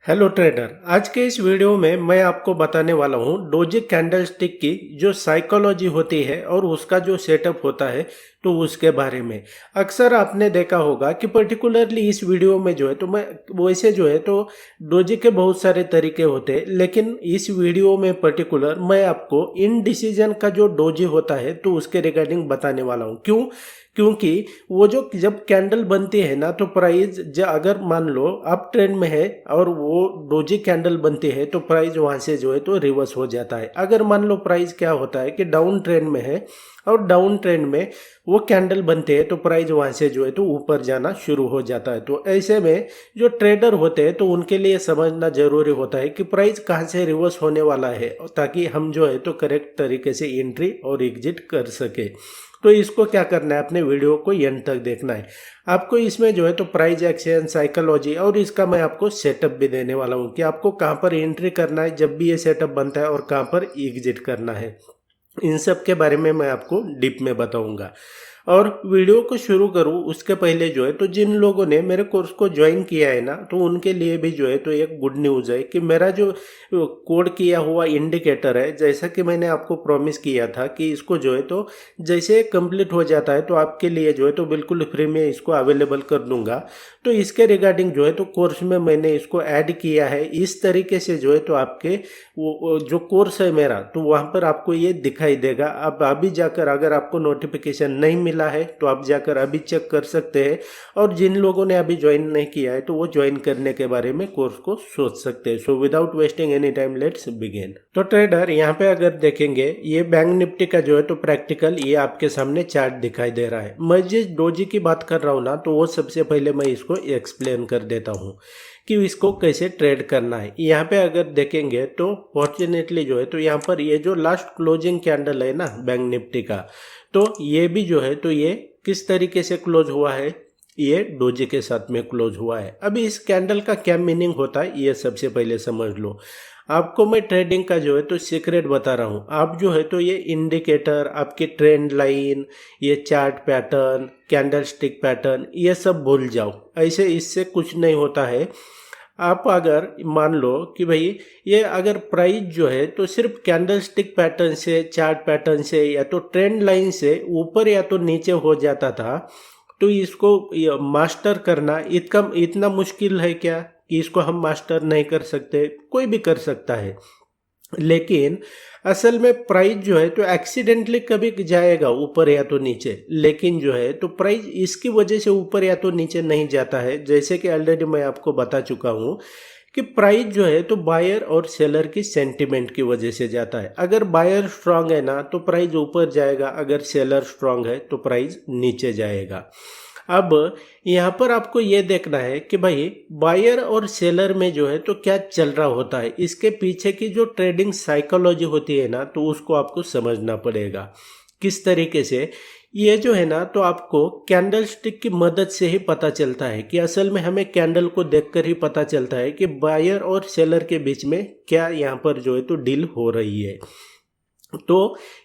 Hello trader, आज के इस वीडियो में मैं आपको बताने वाला हूँ डोजी कैंडलस्टिक की जो साइकोलॉजी होती है और उसका जो सेटअप होता है तो उसके बारे में। अक्सर आपने देखा होगा कि पर्टिकुलरली इस वीडियो में जो है तो मैं वैसे जो है तो डोजी के बहुत सारे तरीके होते हैं, लेकिन इस वीडियो में पर्टिकुलर मैं आपको इनडिसीजन का जो डोजी होता है तो उसके रिगार्डिंग बताने वाला हूँ। क्योंकि वो जो जब कैंडल बनती है ना तो प्राइस अगर मान लो अप ट्रेंड में है और वो डोजी कैंडल बनती है तो प्राइस वहां से जो है तो रिवर्स हो जाता है। अगर मान लो प्राइस क्या होता है कि डाउन ट्रेंड में है और डाउन ट्रेंड में वो कैंडल बनते हैं तो प्राइस वहां से जो है तो ऊपर जाना शुरू हो जाता है। तो ऐसे में जो ट्रेडर होते हैं तो उनके लिए समझना जरूरी होता है कि प्राइस कहाँ से रिवर्स होने वाला है, ताकि हम जो है तो करेक्ट तरीके से एंट्री और एग्जिट कर सके। तो इसको क्या करना है, अपने वीडियो को एंड तक देखना है। आपको इसमें जो है तो प्राइस एक्शन साइकोलॉजी और इसका मैं आपको सेटअप भी देने वाला हूँ कि आपको कहाँ पर एंट्री करना है जब भी ये सेटअप बनता है और कहाँ पर एग्जिट करना है। इन सब के बारे में मैं आपको डीप में बताऊंगा। और वीडियो को शुरू करूं उसके पहले जो है तो जिन लोगों ने मेरे कोर्स को ज्वाइन किया है ना तो उनके लिए भी जो है तो एक गुड न्यूज़ है कि मेरा जो कोड किया हुआ इंडिकेटर है, जैसा कि मैंने आपको प्रॉमिस किया था कि इसको जो है तो जैसे कंप्लीट हो जाता है तो आपके लिए जो है तो बिल्कुल फ्री में इसको अवेलेबल कर दूंगा। तो इसके रिगार्डिंग जो है तो कोर्स में मैंने इसको ऐड किया है इस तरीके से जो है तो आपके वो जो कोर्स है मेरा तो वहाँ पर आपको ये दिखाई देगा। अब अभी जाकर अगर आपको नोटिफिकेशन नहीं मिला है तो आप जाकर अभी चेक कर सकते हैं, और जिन लोगों ने अभी ज्वाइन नहीं किया है तो वो ज्वाइन करने के बारे में कोर्स को सोच सकते हैं। So without wasting any time let's begin. तो ट्रेडर यहाँ पे अगर देखेंगे ये बैंक निफ्टी का जो है तो प्रैक्टिकल ये आपके सामने चार्ट दिखाई दे रहा है। मैं जिस डोजी की बात कर रहा हूँ ना तो वो सबसे पहले मैं इसको एक्सप्लेन कर देता हूँ कि इसको कैसे ट्रेड करना है। यहाँ पे अगर देखेंगे तो फॉर्चुनेटली जो है तो यहाँ पर ये जो लास्ट क्लोजिंग कैंडल है ना बैंक निफ्टी का, तो ये भी जो है तो ये किस तरीके से क्लोज हुआ है, ये डोजी के साथ में क्लोज हुआ है। अभी इस कैंडल का क्या मीनिंग होता है ये सबसे पहले समझ लो। आपको मैं ट्रेडिंग का जो है तो सीक्रेट बता रहा हूँ। आप जो है तो ये इंडिकेटर, आपकी ट्रेंड लाइन, ये chart pattern, candle stick pattern, ये सब भूल जाओ। ऐसे इससे कुछ नहीं होता है। आप अगर मान लो कि भाई ये अगर प्राइस जो है तो सिर्फ कैंडल स्टिक पैटर्न से, चार्ट पैटर्न से या तो ट्रेंड लाइन से ऊपर या तो नीचे हो जाता था तो इसको मास्टर करना इतना मुश्किल है क्या कि इसको हम मास्टर नहीं कर सकते? कोई भी कर सकता है। लेकिन असल में प्राइस जो है तो एक्सीडेंटली कभी जाएगा ऊपर या तो नीचे, लेकिन जो है तो प्राइस इसकी वजह से ऊपर या तो नीचे नहीं जाता है। जैसे कि ऑलरेडी मैं आपको बता चुका हूँ कि प्राइस जो है तो बायर और सेलर की सेंटिमेंट की वजह से जाता है। अगर बायर स्ट्रांग है ना तो प्राइस ऊपर जाएगा, अगर सेलर स्ट्रांग है तो प्राइस नीचे जाएगा। अब यहाँ पर आपको ये देखना है कि भाई बायर और सेलर में जो है तो क्या चल रहा होता है, इसके पीछे की जो ट्रेडिंग साइकोलॉजी होती है ना तो उसको आपको समझना पड़ेगा। किस तरीके से ये जो है ना तो आपको कैंडल स्टिक की मदद से ही पता चलता है कि असल में हमें कैंडल को देखकर ही पता चलता है कि बायर और सेलर के बीच में क्या यहाँ पर जो है तो डील हो रही है। तो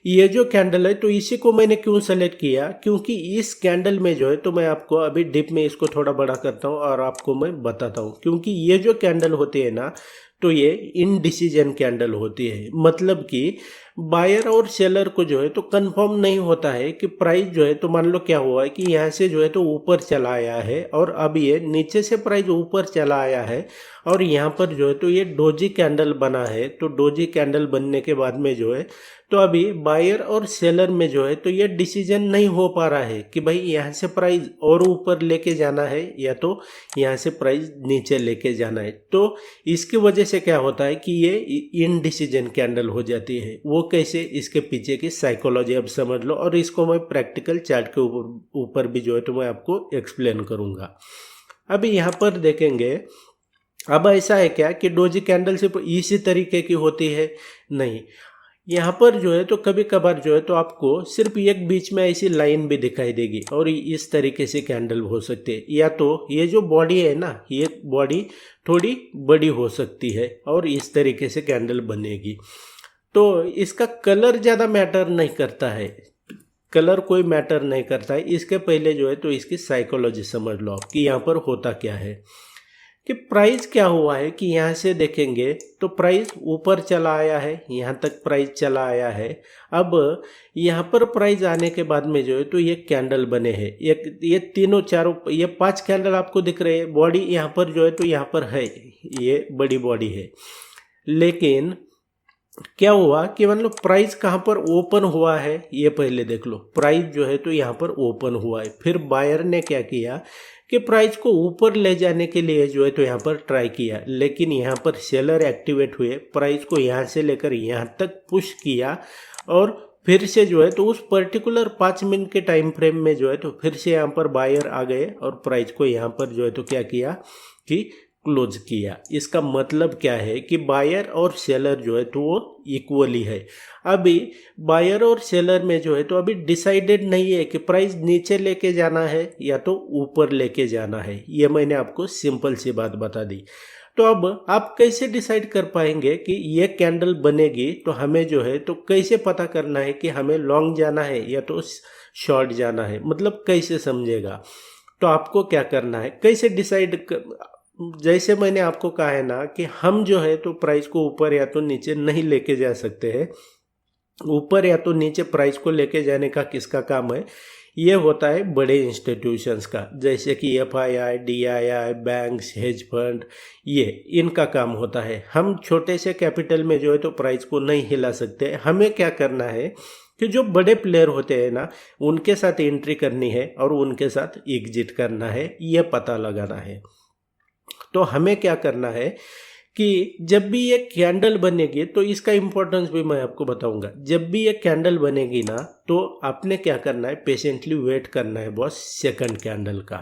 ये जो कैंडल है तो इसी को मैंने क्यों सेलेक्ट किया, क्योंकि इस कैंडल में जो है तो मैं आपको अभी डिप में इसको थोड़ा बड़ा करता हूँ और आपको मैं बताता हूँ। क्योंकि ये जो कैंडल होती है ना तो ये इनडिसीजन कैंडल होती है। मतलब कि बायर और सेलर को जो है तो कंफर्म नहीं होता है कि प्राइस जो है तो मान लो क्या हुआ है कि यहाँ से जो है तो ऊपर चला आया है और अब ये नीचे से प्राइस ऊपर चला आया है और यहाँ पर जो है तो ये डोजी कैंडल बना है। तो डोजी कैंडल बनने के बाद में जो है तो अभी बायर और सेलर में जो है तो ये डिसीजन नहीं हो पा रहा है कि भाई यहाँ से प्राइस और ऊपर लेके जाना है या तो यहाँ से प्राइस नीचे लेके जाना है। तो इसकी वजह से क्या होता है कि ये इनडिसीजन कैंडल हो जाती है। वो कैसे, इसके पीछे की साइकोलॉजी अब समझ लो, और इसको मैं प्रैक्टिकल चार्ट के ऊपर भी जो है तो मैं आपको एक्सप्लेन करूँगा। अभी यहाँ पर देखेंगे, अब ऐसा है क्या कि डोजी कैंडल सिर्फ इसी तरीके की होती है? नहीं, यहाँ पर जो है तो कभी कभार जो है तो आपको सिर्फ एक बीच में ऐसी लाइन भी दिखाई देगी और इस तरीके से कैंडल हो सकती है। या तो ये जो बॉडी है ना, ये बॉडी थोड़ी बड़ी हो सकती है और इस तरीके से कैंडल बनेगी। तो इसका कलर ज़्यादा मैटर नहीं करता है, कलर कोई मैटर नहीं करता है। इसके पहले जो है तो इसकी साइकोलॉजी समझ लो आप कि यहाँ पर होता क्या है। कि प्राइस क्या हुआ है कि यहाँ से देखेंगे तो प्राइस ऊपर चला आया है, यहाँ तक प्राइस चला आया है। अब यहाँ पर प्राइस आने के बाद में जो है तो ये कैंडल बने हैं, ये तीनों चारों ये 5 कैंडल आपको दिख रहे हैं। बॉडी यहाँ पर जो है तो यहाँ पर है, ये बड़ी बॉडी है। लेकिन क्या हुआ कि मतलब प्राइस कहाँ पर ओपन हुआ है ये पहले देख लो। प्राइस जो है तो यहाँ पर ओपन हुआ है, फिर बायर ने क्या किया कि प्राइस को ऊपर ले जाने के लिए जो है तो यहाँ पर ट्राई किया, लेकिन यहाँ पर सेलर एक्टिवेट हुए, प्राइस को यहाँ से लेकर यहाँ तक पुश किया और फिर से जो है तो उस पर्टिकुलर 5 मिनट के टाइम फ्रेम में जो है तो फिर से यहाँ पर बायर आ गए और प्राइस को यहाँ पर जो है तो क्या किया कि क्लोज किया। इसका मतलब क्या है कि बायर और सेलर जो है तो वो इक्वली है। अभी बायर और सेलर में जो है तो अभी डिसाइडेड नहीं है कि प्राइस नीचे लेके जाना है या तो ऊपर लेके जाना है। ये मैंने आपको सिंपल सी बात बता दी। तो अब आप कैसे डिसाइड कर पाएंगे कि ये कैंडल बनेगी, तो हमें जो है तो कैसे पता करना है कि हमें लॉन्ग जाना है या तो शॉर्ट जाना है, मतलब कैसे समझेगा। तो आपको क्या करना है, कैसे डिसाइड जैसे मैंने आपको कहा है ना कि हम जो है तो प्राइस को ऊपर या तो नीचे नहीं लेके जा सकते हैं। ऊपर या तो नीचे प्राइस को लेके जाने का किसका काम है, ये होता है बड़े इंस्टीट्यूशंस का, जैसे कि FII, DII, banks, hedge fund, ये इनका काम होता है। हम छोटे से कैपिटल में जो है तो प्राइस को नहीं हिला सकते। हमें क्या करना है कि जो बड़े प्लेयर होते हैं ना, उनके साथ एंट्री करनी है और उनके साथ एग्जिट करना है, ये पता लगाना है। तो हमें क्या करना है कि जब भी ये कैंडल बनेगी, तो इसका इंपॉर्टेंस भी मैं आपको बताऊंगा। जब भी ये कैंडल बनेगी ना, तो आपने क्या करना है, पेशेंटली वेट करना है बॉस सेकंड कैंडल का,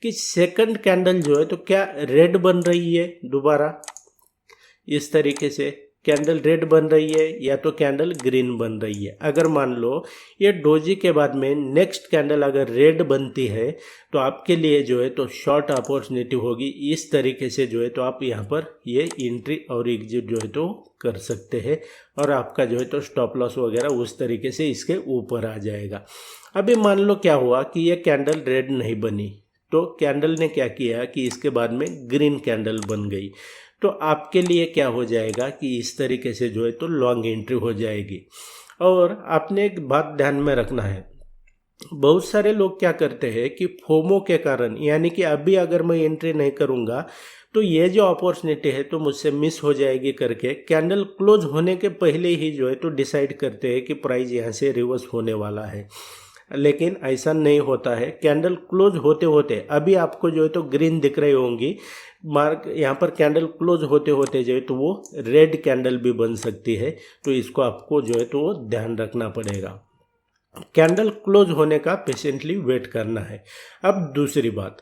कि सेकंड कैंडल जो है तो क्या रेड बन रही है, दोबारा इस तरीके से कैंडल रेड बन रही है या तो कैंडल ग्रीन बन रही है। अगर मान लो ये डोजी के बाद में नेक्स्ट कैंडल अगर रेड बनती है, तो आपके लिए जो है तो शॉर्ट अपॉर्चुनिटी होगी। इस तरीके से जो है तो आप यहाँ पर ये एंट्री और एग्जिट जो है तो कर सकते हैं और आपका जो है तो स्टॉप लॉस वगैरह उस तरीके से इसके ऊपर आ जाएगा। अभी मान लो क्या हुआ कि ये कैंडल रेड नहीं बनी, तो कैंडल ने क्या किया कि इसके बाद में ग्रीन कैंडल बन गई, तो आपके लिए क्या हो जाएगा कि इस तरीके से जो है तो लॉन्ग एंट्री हो जाएगी। और आपने एक बात ध्यान में रखना है, बहुत सारे लोग क्या करते हैं कि फोमो के कारण, यानी कि अभी अगर मैं एंट्री नहीं करूंगा तो ये जो अपॉर्चुनिटी है तो मुझसे मिस हो जाएगी करके कैंडल क्लोज होने के पहले ही जो है तो डिसाइड करते हैं कि प्राइस यहाँ से रिवर्स होने वाला है। लेकिन ऐसा नहीं होता है। कैंडल क्लोज होते होते अभी आपको जो है तो ग्रीन दिख रही होंगी, मार्क यहाँ पर कैंडल क्लोज होते होते जो है तो वो रेड कैंडल भी बन सकती है, तो इसको आपको जो है तो वो ध्यान रखना पड़ेगा। कैंडल क्लोज होने का पेशेंटली वेट करना है। अब दूसरी बात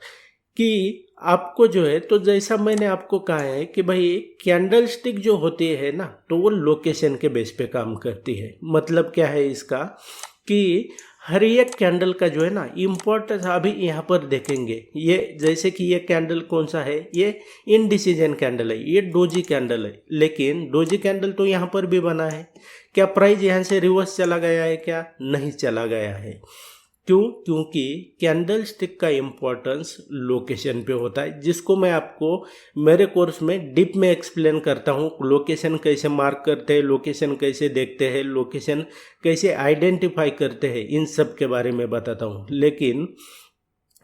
कि आपको जो है तो जैसा मैंने आपको कहा है कि भाई कैंडल स्टिक जो होती है ना, तो वो लोकेशन के बेस पे काम करती है। मतलब क्या है इसका कि हर एक कैंडल का जो है ना इम्पोर्टेंस अभी यहाँ पर देखेंगे। ये जैसे कि ये कैंडल कौन सा है, ये इनडिसीजन कैंडल है, ये डोजी कैंडल है, लेकिन डोजी कैंडल तो यहाँ पर भी बना है। क्या प्राइस यहाँ से रिवर्स चला गया है? क्या नहीं चला गया है। क्यों? क्योंकि कैंडल स्टिक का इम्पोर्टेंस लोकेशन पे होता है, जिसको मैं आपको मेरे कोर्स में डीप में एक्सप्लेन करता हूँ। लोकेशन कैसे मार्क करते हैं, लोकेशन कैसे देखते हैं, लोकेशन कैसे आइडेंटिफाई करते हैं, इन सब के बारे में बताता हूँ। लेकिन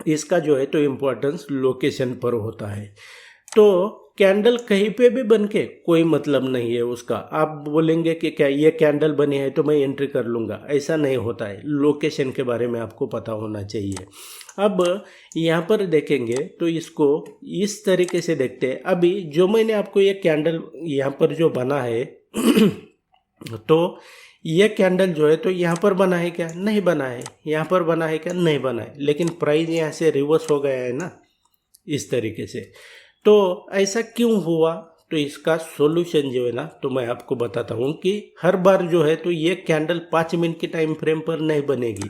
इसका जो है तो इम्पोर्टेंस लोकेशन पर होता है। तो कैंडल कहीं पे भी बन के कोई मतलब नहीं है उसका। आप बोलेंगे कि क्या ये कैंडल बनी है तो मैं एंट्री कर लूँगा, ऐसा नहीं होता है। लोकेशन के बारे में आपको पता होना चाहिए। अब यहाँ पर देखेंगे तो इसको इस तरीके से देखते हैं। अभी जो मैंने आपको ये कैंडल यहाँ पर जो बना है तो ये कैंडल जो है तो यहाँ पर बना है क्या? नहीं बना है। यहाँ पर बना है क्या? नहीं बना है। लेकिन प्राइस यहाँ से रिवर्स हो गया है ना, इस तरीके से। तो ऐसा क्यों हुआ? तो इसका सॉल्यूशन जो है ना तो मैं आपको बताता हूँ कि हर बार जो है तो ये कैंडल 5 मिनट के टाइम फ्रेम पर नहीं बनेगी।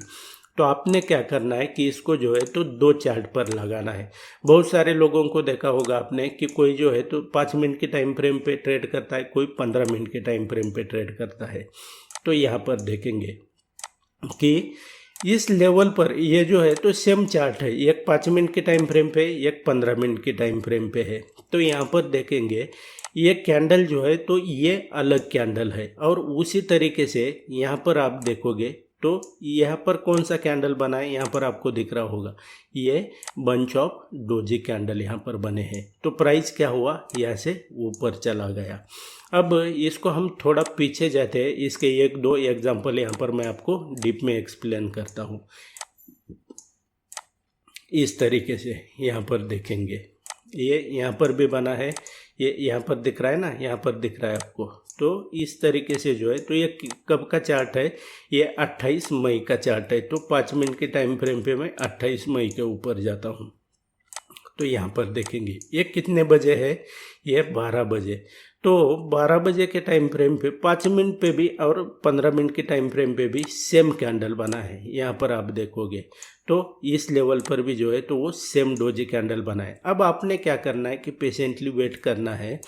तो आपने क्या करना है कि इसको जो है तो 2 चार्ट पर लगाना है। बहुत सारे लोगों को देखा होगा आपने कि कोई जो है तो 5 मिनट के टाइम फ्रेम पे ट्रेड करता है, कोई 15 मिनट के टाइम फ्रेम पे ट्रेड करता है। तो यहाँ पर देखेंगे कि इस लेवल पर ये जो है तो सेम चार्ट है, एक 5 मिनट के टाइम फ्रेम पे, एक 15 मिनट के टाइम फ्रेम पे है। तो यहाँ पर देखेंगे ये कैंडल जो है तो ये अलग कैंडल है, और उसी तरीके से यहाँ पर आप देखोगे तो यहाँ पर कौन सा कैंडल बना है, यहाँ पर आपको दिख रहा होगा ये बंच ऑफ डोजी कैंडल यहाँ पर बने हैं। तो प्राइस क्या हुआ, यहाँ से ऊपर चला गया। अब इसको हम थोड़ा पीछे जाते हैं, इसके एक दो एग्जांपल यहाँ पर मैं आपको डीप में एक्सप्लेन करता हूँ। इस तरीके से यहाँ पर देखेंगे, ये यहाँ पर भी बना है, ये यहाँ पर दिख रहा है ना, यहाँ पर दिख रहा है आपको। तो इस तरीके से जो है तो ये कब का चार्ट है, ये 28 मई का चार्ट है। तो 5 मिनट के टाइम फ्रेम पे मैं 28 मई के ऊपर जाता हूँ। तो यहाँ पर देखेंगे ये कितने बजे है, ये 12 बजे। तो 12 बजे के टाइम फ्रेम पे 5 मिनट पे भी और 15 मिनट के टाइम फ्रेम पे भी सेम कैंडल बना है। यहाँ पर आप देखोगे तो इस लेवल पर भी जो है तो वो सेम डोजी कैंडल बना है। अब आपने क्या करना है कि पेशेंटली वेट करना है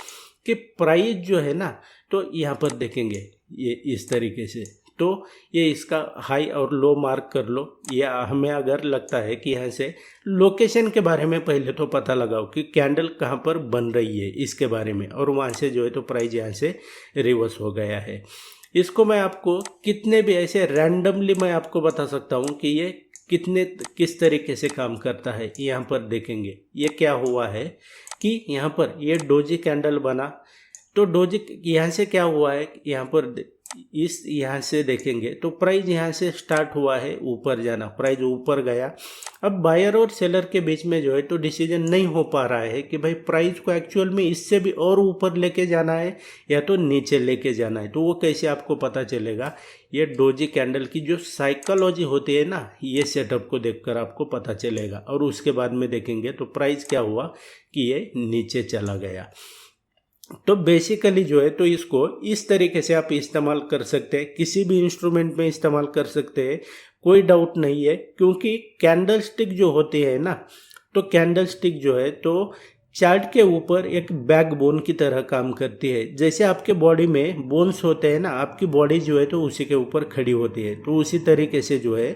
कि प्राइस जो है ना, तो यहाँ पर देखेंगे ये इस तरीके से, तो ये इसका हाई और लो मार्क कर लो। या हमें अगर लगता है कि यहाँ से लोकेशन के बारे में पहले तो पता लगाओ कि कैंडल कहाँ पर बन रही है इसके बारे में, और वहाँ से जो है तो प्राइस यहाँ से रिवर्स हो गया है। इसको मैं आपको कितने भी ऐसे रैंडमली मैं आपको बता सकता हूँ कि ये किस तरीके से काम करता है। यहाँ पर देखेंगे ये क्या हुआ है कि यहाँ पर ये डोजी कैंडल बना, तो डोजी यहाँ से क्या हुआ है, यहाँ पर इस यहाँ से देखेंगे तो प्राइस यहाँ से स्टार्ट हुआ है ऊपर जाना, प्राइस ऊपर गया। अब बायर और सेलर के बीच में जो है तो डिसीजन नहीं हो पा रहा है कि भाई प्राइस को एक्चुअल में इससे भी और ऊपर लेके जाना है या तो नीचे लेके जाना है। तो वो कैसे आपको पता चलेगा, ये डोजी कैंडल की जो साइकोलॉजी होती है ना, ये सेटअप को देखकर आपको पता चलेगा। और उसके बाद में देखेंगे तो प्राइस क्या हुआ कि ये नीचे चला गया। तो बेसिकली जो है तो इसको इस तरीके से आप इस्तेमाल कर सकते हैं, किसी भी इंस्ट्रूमेंट में इस्तेमाल कर सकते हैं, कोई डाउट नहीं है। क्योंकि कैंडल स्टिक जो होती है ना, तो कैंडल स्टिक जो है तो चार्ट के ऊपर एक बैकबोन की तरह काम करती है। जैसे आपके बॉडी में बोन्स होते हैं ना, आपकी बॉडी जो है तो उसी के ऊपर खड़ी होती है। तो उसी तरीके से जो है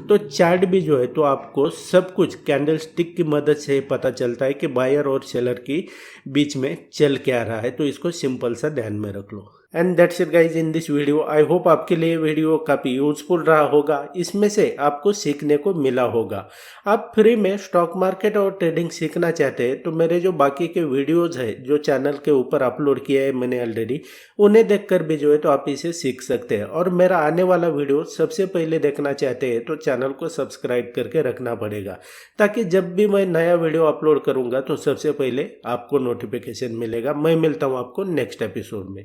तो चार्ट भी जो है तो आपको सब कुछ कैंडल स्टिक की मदद से पता चलता है कि बायर और सेलर की बीच में चल क्या रहा है। तो इसको सिंपल सा ध्यान में रख लो। And that's it guys in this video. I hope आपके लिए वीडियो काफ़ी यूजफुल रहा होगा, इसमें से आपको सीखने को मिला होगा। आप फ्री में स्टॉक मार्केट और ट्रेडिंग सीखना चाहते हैं तो मेरे जो बाकी के वीडियोज़ है जो चैनल के ऊपर अपलोड किया है मैंने ऑलरेडी, उन्हें देखकर भी जो है तो आप इसे सीख सकते हैं। और मेरा आने वाला वीडियो सबसे पहले देखना चाहते हैं तो चैनल को सब्सक्राइब करके रखना पड़ेगा, ताकि जब भी मैं नया वीडियो अपलोड करूँगा तो सबसे पहले आपको नोटिफिकेशन मिलेगा। मैं मिलता हूँ आपको नेक्स्ट एपिसोड में।